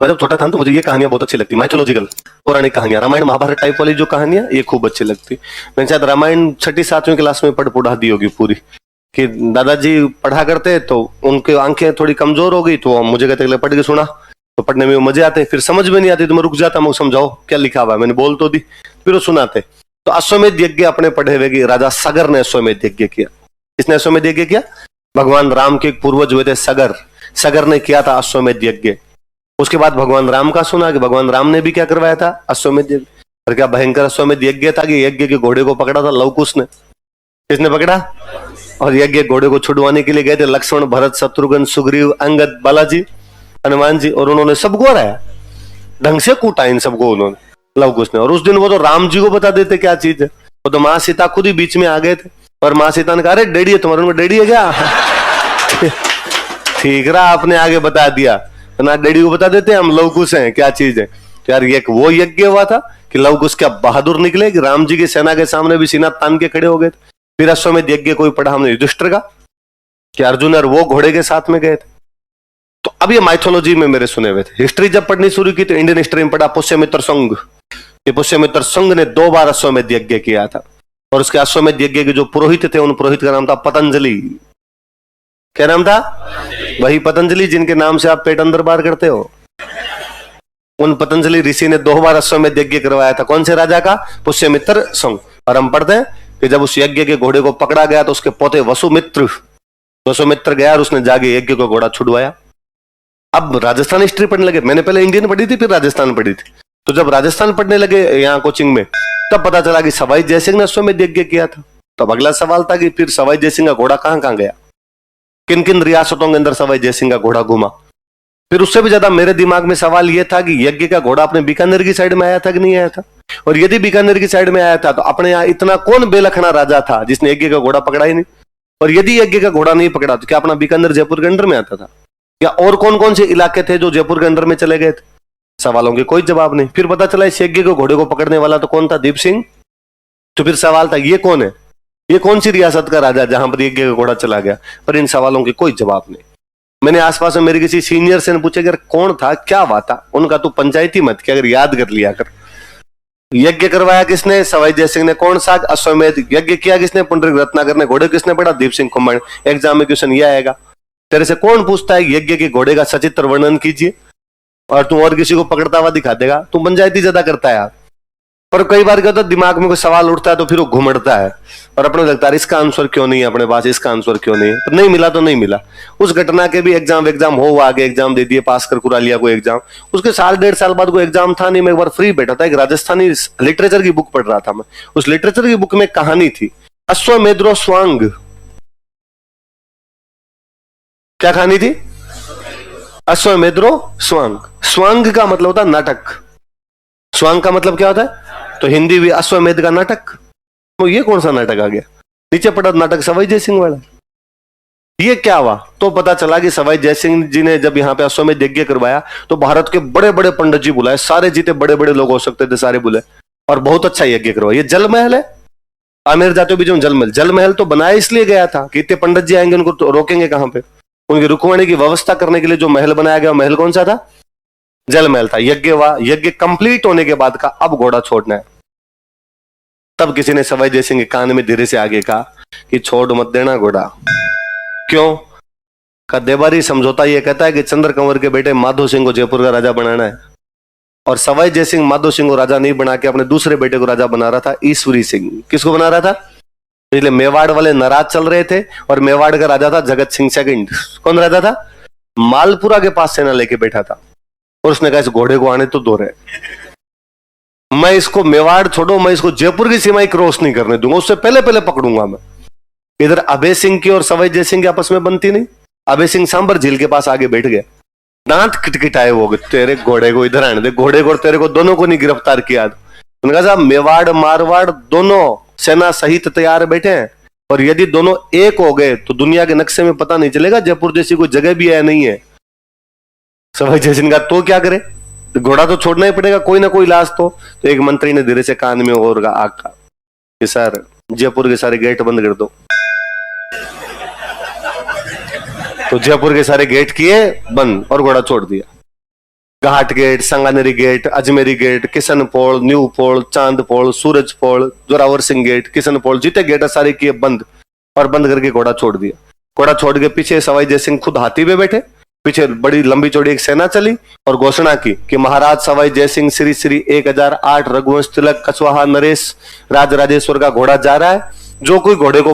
मैं जब छोटा था तो मुझे ये कहानियां बहुत अच्छी लगती, माइथोलॉजिकल पौराणिक कहानियां, रामायण महाभारत टाइप वाली जो कहानियां ये खूब अच्छी लगती। मैंने शायद रामायण 6ठी-7वीं क्लास में पढ़ा दी होगी पूरी, कि दादाजी पढ़ा करते तो उनकी आंखें थोड़ी कमजोर हो गई तो मुझे कहते पढ़ के सुना, तो पढ़ने में मजे आते, फिर समझ में नहीं आती तो मैं रुक जाता, मैं समझाओ क्या लिखा हुआ है, मैंने बोल तो दी, फिर वो सुनाते। तो अश्वमेध यज्ञ अपने पढ़े हुए कि राजा सगर ने अश्वमेध यज्ञ किया। किसने अश्वमेध यज्ञ किया? भगवान राम के पूर्वज हुए थे सगर, सगर ने किया था अश्वमेध यज्ञ। उसके बाद भगवान राम का सुना कि भगवान राम ने भी क्या करवाया था, अश्वमेध यज्ञ। और क्या भयंकर अश्वमेध यज्ञ था कि यज्ञ के घोड़े को पकड़ा था लवकुश ने। किसने पकड़ा? और यज्ञ घोड़े को छुड़वाने के लिए गए थे लक्ष्मण, भरत, शत्रुघ्न, सुग्रीव, अंगद, बालाजी, हनुमान जी, और उन्होंने सबको हराया, ढंग से कूटा इन सबको उन्होंने, लवकुश ने। और उस दिन वो तो राम जी को बता देते क्या चीज है, वो तो माँ सीता खुद ही बीच में आ गए थे, और माँ सीता ने कहा अरे डैडी है तुम्हारे, डैडी है क्या? ठीक रहा आपने आगे बता दिया, ना डैडी को बता देते हम लवकुश हैं क्या चीज है। तो यार ये वो यज्ञ हुआ था कि लवकुश क्या बहादुर निकले कि राम जी की सेना के सामने भी सीना तान के खड़े हो गए थे। फिर अश्वमेध यज्ञ कोई पढ़ा हमने युधिष्ठिर का कि अर्जुन और वो घोड़े के साथ में गए थे। तो अब ये माइथोलॉजी में मेरे सुने हुए थे। हिस्ट्री जब पढ़नी शुरू की तो इंडियन हिस्ट्री में पढ़ा पुष्यमित्र संघ, कि पुष्यमित्र संघ ने 2 बार अश्वमेध यज्ञ किया था, और उसके अश्वमेध यज्ञ के जो पुरोहित थे उन पुरोहित का नाम था पतंजलि। क्या नाम था? वही पतंजलि जिनके नाम से आप पेट अंदर बार करते हो। उन पतंजलि ऋषि ने 2 बार अश्वमेध यज्ञ करवाया था। कौन से राजा का? पुष्यमित्र संघ। और हम पढ़ते हैं कि जब उस यज्ञ के घोड़े को पकड़ा गया तो उसके पोते वसुमित्र गया और उसने जाके यज्ञ को घोड़ा छुड़वाया। अब राजस्थान हिस्ट्री पढ़ने लगे, मैंने पहले इंडियन पढ़ी थी फिर राजस्थान पढ़ी थी, तो जब राजस्थान पढ़ने लगे यहाँ कोचिंग में तब पता चला कि सवाई जयसिंह ने अश्वमेध यज्ञ किया था। तो अब अगला सवाल था कि फिर सवाई जयसिंह का घोड़ा कहां कहां गया, किन किन रियासतों के अंदर सवाई जयसिंह का घोड़ा घूमा। फिर उससे भी ज्यादा मेरे दिमाग में सवाल यह था कि यज्ञ का घोड़ा अपने बीकानेर की साइड में आया था कि नहीं आया था, और यदि बीकानेर की साइड में आया था तो अपने यहाँ इतना कौन बेलखना राजा था जिसने यज्ञ का घोड़ा पकड़ा ही नहीं, और यदि यज्ञ का घोड़ा नहीं पकड़ा तो क्या अपना बीकानेर जयपुर के अंडर में आता था, या और कौन कौन से इलाके थे जो जयपुर के अंडर में चले गए थे। सवालों के कोई जवाब नहीं। फिर पता चला इस यज्ञ के घोड़े को पकड़ने वाला तो कौन था? दीप सिंह। तो फिर सवाल था ये कौन है, ये कौन सी रियासत का राजा जहां पर यज्ञ का घोड़ा चला गया, पर इन सवालों के कोई जवाब नहीं। मैंने आसपास में मेरे किसी सीनियर से पूछा कि कौन था, क्या हुआ था, उनका तू पंचायती मत क्या, अगर याद कर लिया कर। यज्ञ करवाया किसने? सवाई जयसिंह ने। कौन सा? अश्वमेध यज्ञ किया किसने? पुंडरीक रत्नाकर ने। घोड़े किसने पड़ा? दीप सिंह कुमार। एग्जाम में क्वेश्चन यह आएगा, तेरे से कौन पूछता है यज्ञ के घोड़े का सचित्र वर्णन कीजिए, और तू और किसी को पकड़ता हुआ दिखा देगा। तू पंचायती ज्यादा करता है यार। पर कई बार क्या होता है, दिमाग में कोई सवाल उठता है तो फिर वो घुमड़ता है, और अपने लगता है इसका आंसर क्यों नहीं है अपने पास, इसका आंसर क्यों नहीं है, पर नहीं मिला तो नहीं मिला। उस घटना के भी एग्जाम हो आगे एग्जाम दे दिए, पास कर कुरा लिया कोई एग्जाम। उसके 1.5 साल बाद कोई एग्जाम था नहीं, मैं एक बार फ्री बैठा था, एक राजस्थानी लिटरेचर की बुक पढ़ रहा था मैं। उस लिटरेचर की बुक में कहानी थी अश्वमेधो स्वांग। क्या कहानी थी? अश्वमेधो स्वांग। स्वांग का मतलब होता है नाटक, स्वांग का मतलब क्या होता है? तो हिंदी भी अश्वमेध का नाटक। तो ये कौन सा नाटक आ गया? नीचे पड़ा नाटक सवाई जयसिंह वाला। ये क्या हुआ? तो पता चला कि सवाई जयसिंह जी ने जब यहाँ पे अश्वमेध यज्ञ करवाया तो भारत के बड़े बड़े पंडित जी बुलाए, सारे जीते बड़े बड़े लोग हो सकते थे सारे बुलाए, और बहुत अच्छा यज्ञ करवाया। ये जल महल है, आमेर जातियों बीच में जल महल। जल महल तो बनाया इसलिए गया था कि इतने पंडित जी आएंगे उनको तो रोकेंगे कहां पे, उनकी रुकवाने की व्यवस्था करने के लिए जो महल बनाया गया महल कौन सा था? जल महल था। यज्ञ हुआ, यज्ञ कंप्लीट होने के बाद का अब घोड़ा छोड़ना है। तब किसी ने सवाई जयसिंह के कान में धीरे से आगे कहा कि छोड़ मत देना घोड़ा। क्यों? का देवारी समझौता ये कहता है कि चंद्र कंवर के बेटे माधो सिंह को जयपुर का राजा बनाना है, और सवाई जयसिंह माधो सिंह को राजा नहीं बना के अपने दूसरे बेटे को राजा बना रहा था, ईश्वरी सिंह। किसको बना रहा था? इसलिए मेवाड़ वाले नाराज चल रहे थे, और मेवाड़ का राजा था जगत सिंह सेकंड। कौन राजा था? मालपुरा के पास सेना लेके बैठा था, और उसने कहा इस घोड़े को आने तो दो रहे, मैं इसको मेवाड़ छोड़ो, मैं इसको जयपुर की सीमाएं क्रॉस नहीं करने दूंगा, उससे पहले पहले पकड़ूंगा मैं। इधर अभय सिंह की और सवाई जयसिंह की आपस में बनती नहीं। अभय सिंह सांबर झील के पास आगे बैठ गया, दांत किटकिटाए हो गए, तेरे घोड़े को इधर आने दे, घोड़े को और तेरे को दोनों को नहीं गिरफ्तार किया। उन्होंने कहा साहब मेवाड़ मारवाड़ दोनों सेना सहित तैयार बैठे हैं, और यदि दोनों एक हो गए तो दुनिया के नक्शे में पता नहीं चलेगा जयपुर जैसी कोई जगह भी है नहीं है। सवाई जयसिंह का तो क्या करे, घोड़ा तो छोड़ना ही पड़ेगा, कोई ना कोई लाश तो एक मंत्री ने धीरे से कान में और आका कि सर जयपुर के सारे गेट बंद कर दो। तो जयपुर के सारे गेट किए बंद और घोड़ा छोड़ दिया। Ghat gate, Sanganeri gate, Ajmeri gate, Kishan Pol, new Pol, Chand Pol, Suraj Pol, Zorawar Singh gate, Kishan Pol, जितने गेट है सारे किए बंद और बंद करके घोड़ा छोड़ दिया। घोड़ा छोड़ के पीछे सवाई जय सिंह खुद हाथी पे बैठे, पीछे बड़ी लंबी चौड़ी एक सेना चली और घोषणा की कि महाराज सवाई जय सिंह श्री श्री 1008 रघुवंश तिलक कछवाहा नरेश राज राजेश्वर का घोड़ा जा रहा है, जो कोई घोड़े को